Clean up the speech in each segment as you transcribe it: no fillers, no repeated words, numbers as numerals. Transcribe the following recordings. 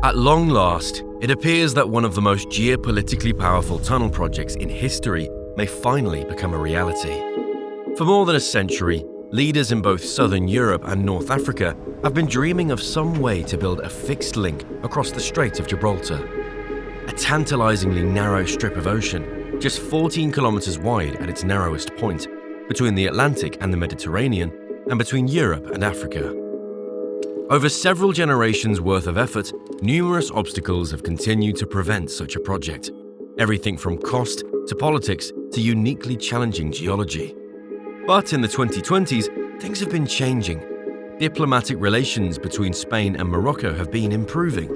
At long last, it appears that one of the most geopolitically powerful tunnel projects in history may finally become a reality. For more than a century, leaders in both southern Europe and North Africa have been dreaming of some way to build a fixed link across the Strait of Gibraltar. A tantalizingly narrow strip of ocean, just 14 kilometers wide at its narrowest point, between the Atlantic and the Mediterranean, and between Europe and Africa. Over several generations' worth of effort, numerous obstacles have continued to prevent such a project. Everything from cost to politics to uniquely challenging geology. But in the 2020s, things have been changing. Diplomatic relations between Spain and Morocco have been improving.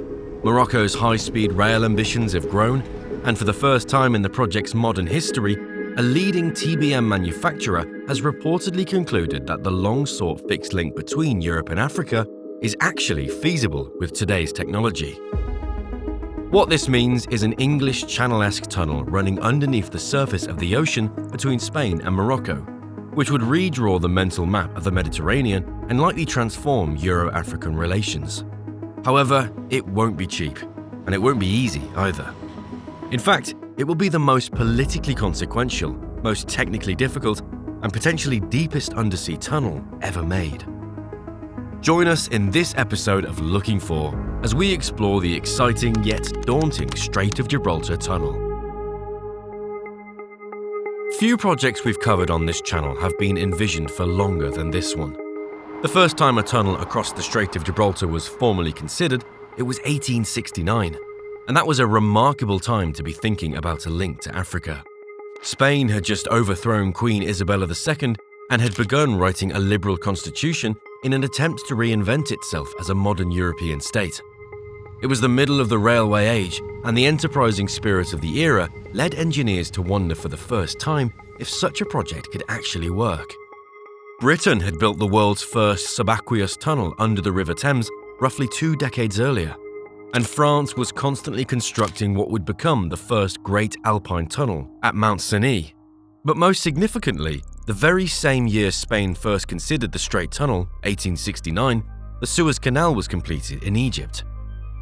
Morocco's high-speed rail ambitions have grown, and for the first time in the project's modern history, a leading TBM manufacturer has reportedly concluded that the long-sought fixed link between Europe and Africa is actually feasible with today's technology. What this means is an English Channel-esque tunnel running underneath the surface of the ocean between Spain and Morocco, which would redraw the mental map of the Mediterranean and likely transform Euro-African relations. However, it won't be cheap, and it won't be easy either. In fact, it will be the most politically consequential, most technically difficult, and potentially deepest undersea tunnel ever made. Join us in this episode of Looking For as we explore the exciting yet daunting Strait of Gibraltar tunnel. Few projects we've covered on this channel have been envisioned for longer than this one. The first time a tunnel across the Strait of Gibraltar was formally considered, it was 1869, and that was a remarkable time to be thinking about a link to Africa. Spain had just overthrown Queen Isabella II and had begun writing a liberal constitution in an attempt to reinvent itself as a modern European state. It was the middle of the railway age, and the enterprising spirit of the era led engineers to wonder for the first time if such a project could actually work. Britain had built the world's first subaqueous tunnel under the River Thames roughly 2 decades earlier, and France was constantly constructing what would become the first great alpine tunnel at Mount Cenis. But most significantly, the very same year Spain first considered the Strait Tunnel, 1869, the Suez Canal was completed in Egypt.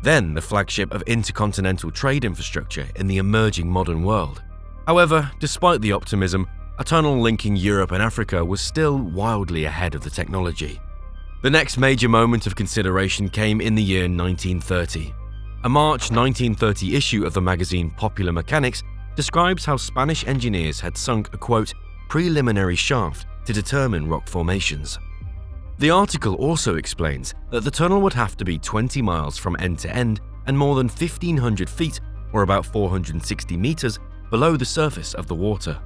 Then the flagship of intercontinental trade infrastructure in the emerging modern world. However, despite the optimism, a tunnel linking Europe and Africa was still wildly ahead of the technology. The next major moment of consideration came in the year 1930. A March 1930 issue of the magazine Popular Mechanics describes how Spanish engineers had sunk a, quote, preliminary shaft to determine rock formations. The article also explains that the tunnel would have to be 20 miles from end to end and more than 1,500 feet, or about 460 meters, below the surface of the water.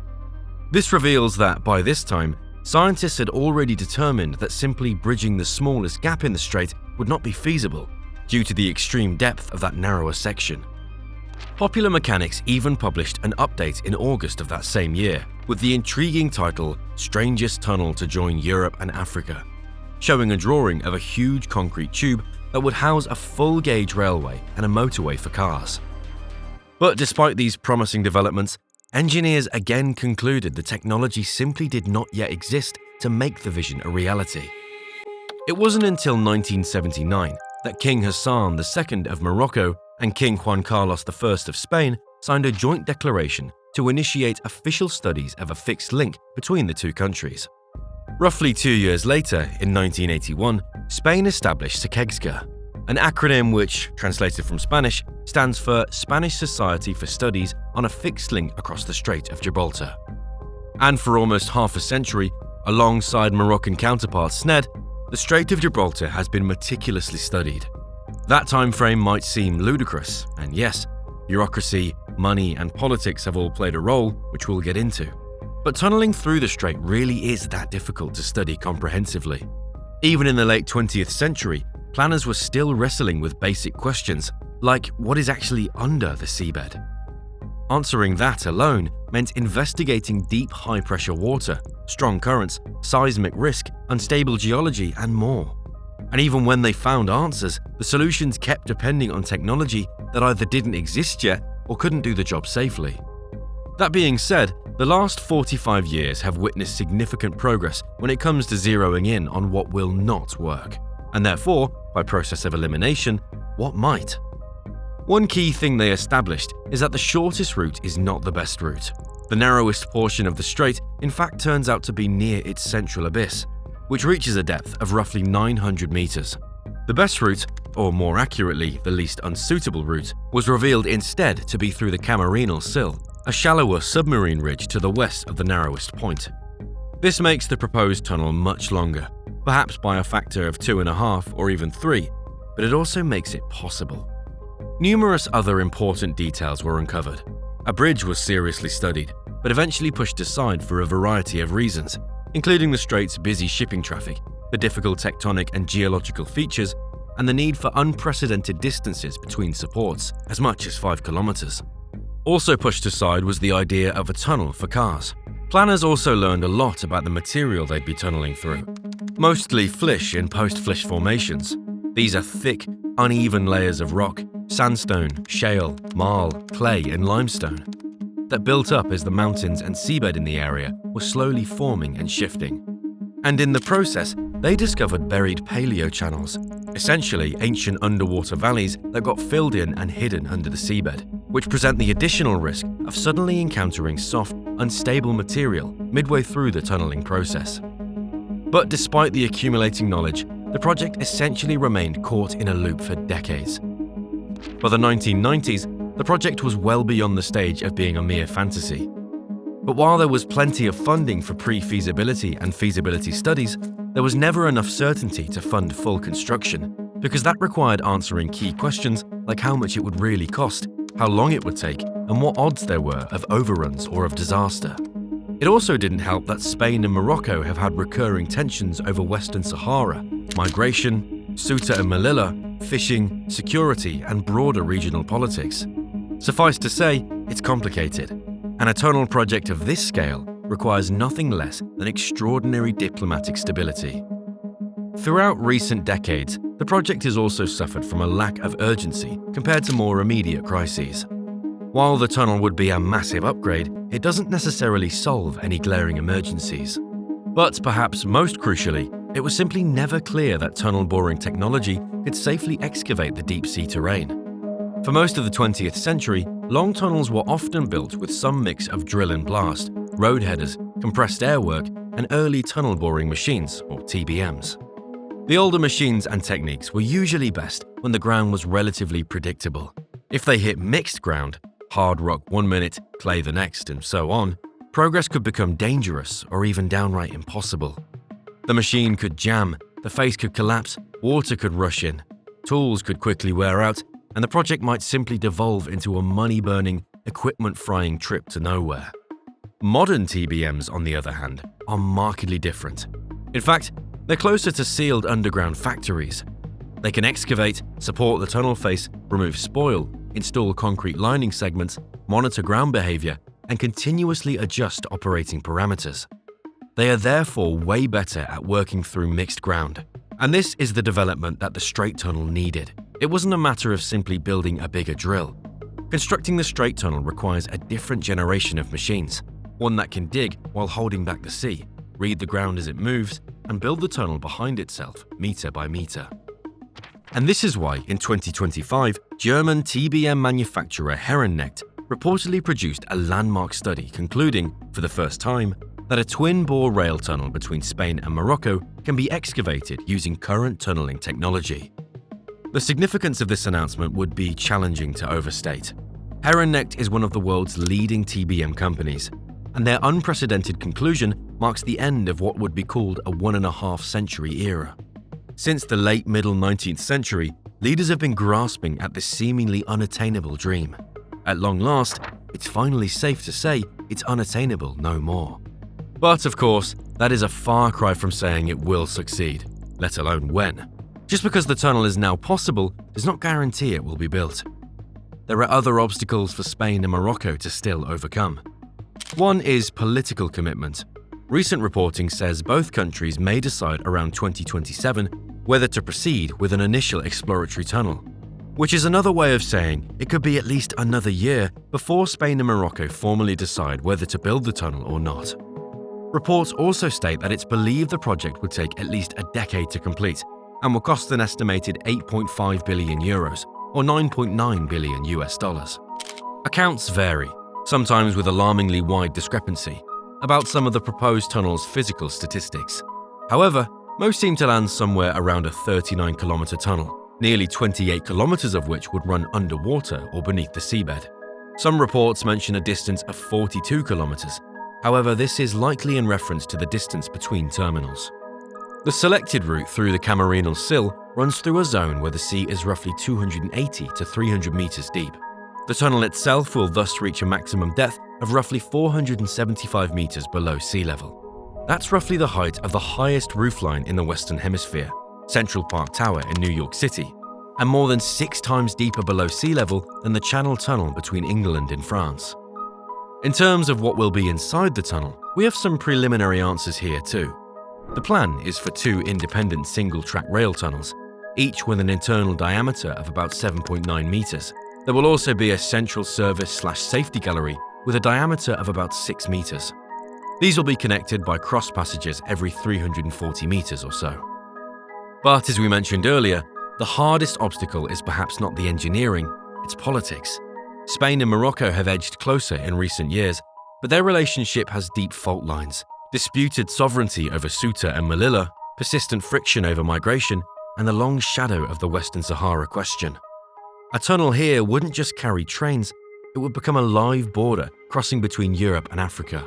This reveals that, by this time, scientists had already determined that simply bridging the smallest gap in the strait would not be feasible, due to the extreme depth of that narrower section. Popular Mechanics even published an update in August of that same year, with the intriguing title Strangest Tunnel to Join Europe and Africa, showing a drawing of a huge concrete tube that would house a full-gauge railway and a motorway for cars. But despite these promising developments, engineers again concluded the technology simply did not yet exist to make the vision a reality. It wasn't until 1979 that King Hassan II of Morocco and King Juan Carlos I of Spain signed a joint declaration to initiate official studies of a fixed link between the two countries. Roughly 2 years later, in 1981, Spain established SEQEGSGA, an acronym which, translated from Spanish, stands for Spanish Society for Studies on a Fixed Link Across the Strait of Gibraltar. And for almost half a century, alongside Moroccan counterpart SNED, the Strait of Gibraltar has been meticulously studied. That time frame might seem ludicrous, and yes, bureaucracy, money, and politics have all played a role, which we'll get into. But tunneling through the strait really is that difficult to study comprehensively. Even in the late 20th century, planners were still wrestling with basic questions, like what is actually under the seabed? Answering that alone meant investigating deep high-pressure water, strong currents, seismic risk, unstable geology, and more. And even when they found answers, the solutions kept depending on technology that either didn't exist yet or couldn't do the job safely. That being said, the last 45 years have witnessed significant progress when it comes to zeroing in on what will not work, and therefore, by process of elimination, what might. One key thing they established is that the shortest route is not the best route. The narrowest portion of the strait in fact turns out to be near its central abyss, which reaches a depth of roughly 900 meters. The best route, or more accurately, the least unsuitable route, was revealed instead to be through the Camarines Sill, a shallower submarine ridge to the west of the narrowest point. This makes the proposed tunnel much longer, perhaps by a factor of 2.5 or even 3, but it also makes it possible. Numerous other important details were uncovered. A bridge was seriously studied, but eventually pushed aside for a variety of reasons, including the strait's busy shipping traffic, the difficult tectonic and geological features, and the need for unprecedented distances between supports, as much as 5 kilometers. Also pushed aside was the idea of a tunnel for cars. Planners also learned a lot about the material they'd be tunneling through. Mostly flysch in post-flysch formations. These are thick, uneven layers of rock, sandstone, shale, marl, clay, and limestone that built up as the mountains and seabed in the area were slowly forming and shifting. And in the process, they discovered buried paleo-channels, essentially ancient underwater valleys that got filled in and hidden under the seabed, which present the additional risk of suddenly encountering soft, unstable material midway through the tunneling process. But despite the accumulating knowledge, the project essentially remained caught in a loop for decades. By the 1990s, the project was well beyond the stage of being a mere fantasy. But while there was plenty of funding for pre-feasibility and feasibility studies, there was never enough certainty to fund full construction, because that required answering key questions like how much it would really cost, how long it would take, and what odds there were of overruns or of disaster. It also didn't help that Spain and Morocco have had recurring tensions over Western Sahara, migration, Ceuta and Melilla, fishing, security, and broader regional politics. Suffice to say, it's complicated, and a tunnel project of this scale requires nothing less than extraordinary diplomatic stability. Throughout recent decades, the project has also suffered from a lack of urgency compared to more immediate crises. While the tunnel would be a massive upgrade, it doesn't necessarily solve any glaring emergencies. But perhaps most crucially, it was simply never clear that tunnel boring technology could safely excavate the deep-sea terrain. For most of the 20th century, long tunnels were often built with some mix of drill and blast, road headers, compressed air work, and early tunnel boring machines, or TBMs. The older machines and techniques were usually best when the ground was relatively predictable. If they hit mixed ground, hard rock 1 minute, clay the next, and so on, progress could become dangerous or even downright impossible. The machine could jam, the face could collapse, water could rush in, tools could quickly wear out, and the project might simply devolve into a money-burning, equipment-frying trip to nowhere. Modern TBMs, on the other hand, are markedly different. In fact, they're closer to sealed underground factories. They can excavate, support the tunnel face, remove spoil, install concrete lining segments, monitor ground behavior, and continuously adjust operating parameters. They are therefore way better at working through mixed ground. And this is the development that the Strait Tunnel needed. It wasn't a matter of simply building a bigger drill. Constructing the Strait Tunnel requires a different generation of machines, one that can dig while holding back the sea, read the ground as it moves, and build the tunnel behind itself, meter by meter. And this is why, in 2025, German TBM manufacturer Herrennecht reportedly produced a landmark study concluding, for the first time, that a twin-bore rail tunnel between Spain and Morocco can be excavated using current tunneling technology. The significance of this announcement would be challenging to overstate. Herrennecht is one of the world's leading TBM companies, and their unprecedented conclusion marks the end of what would be called a 1.5-century era. Since the late middle 19th century, leaders have been grasping at this seemingly unattainable dream. At long last, it's finally safe to say it's unattainable no more. But of course, that is a far cry from saying it will succeed, let alone when. Just because the tunnel is now possible does not guarantee it will be built. There are other obstacles for Spain and Morocco to still overcome. One is political commitment. Recent reporting says both countries may decide around 2027 whether to proceed with an initial exploratory tunnel, which is another way of saying it could be at least another year before Spain and Morocco formally decide whether to build the tunnel or not. Reports also state that it's believed the project would take at least a decade to complete and will cost an estimated 8.5 billion euros, or $9.9 billion US. Accounts vary, sometimes with alarmingly wide discrepancy, about some of the proposed tunnel's physical statistics. However, most seem to land somewhere around a 39-kilometer tunnel, nearly 28 kilometers of which would run underwater or beneath the seabed. Some reports mention a distance of 42 kilometers. However, this is likely in reference to the distance between terminals. The selected route through the Camarines Sill runs through a zone where the sea is roughly 280 to 300 meters deep. The tunnel itself will thus reach a maximum depth of roughly 475 meters below sea level. That's roughly the height of the highest roofline in the Western Hemisphere, Central Park Tower in New York City, and more than 6 times deeper below sea level than the Channel Tunnel between England and France. In terms of what will be inside the tunnel, we have some preliminary answers here too. The plan is for 2 independent single-track rail tunnels, each with an internal diameter of about 7.9 meters. There will also be a central service/safety gallery with a diameter of about 6 meters. These will be connected by cross passages every 340 meters or so. But as we mentioned earlier, the hardest obstacle is perhaps not the engineering, it's politics. Spain and Morocco have edged closer in recent years, but their relationship has deep fault lines, disputed sovereignty over Ceuta and Melilla, persistent friction over migration, and the long shadow of the Western Sahara question. A tunnel here wouldn't just carry trains, it would become a live border crossing between Europe and Africa.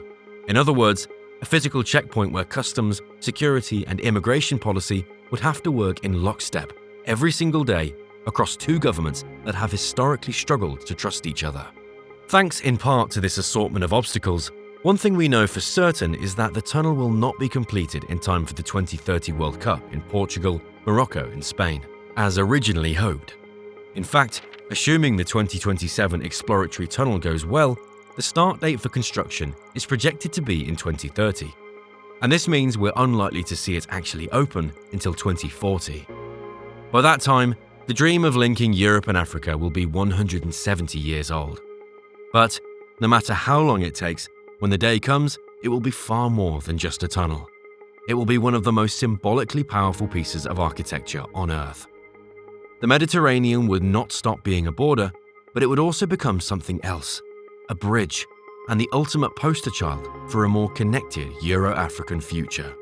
In other words, a physical checkpoint where customs, security, and immigration policy would have to work in lockstep every single day across 2 governments that have historically struggled to trust each other. Thanks in part to this assortment of obstacles, one thing we know for certain is that the tunnel will not be completed in time for the 2030 World Cup in Portugal, Morocco, and Spain, as originally hoped. In fact, assuming the 2027 exploratory tunnel goes well, the start date for construction is projected to be in 2030. And this means we're unlikely to see it actually open until 2040. By that time, the dream of linking Europe and Africa will be 170 years old. But no matter how long it takes, when the day comes, it will be far more than just a tunnel. It will be one of the most symbolically powerful pieces of architecture on Earth. The Mediterranean would not stop being a border, but it would also become something else, a bridge, and the ultimate poster child for a more connected Euro-African future.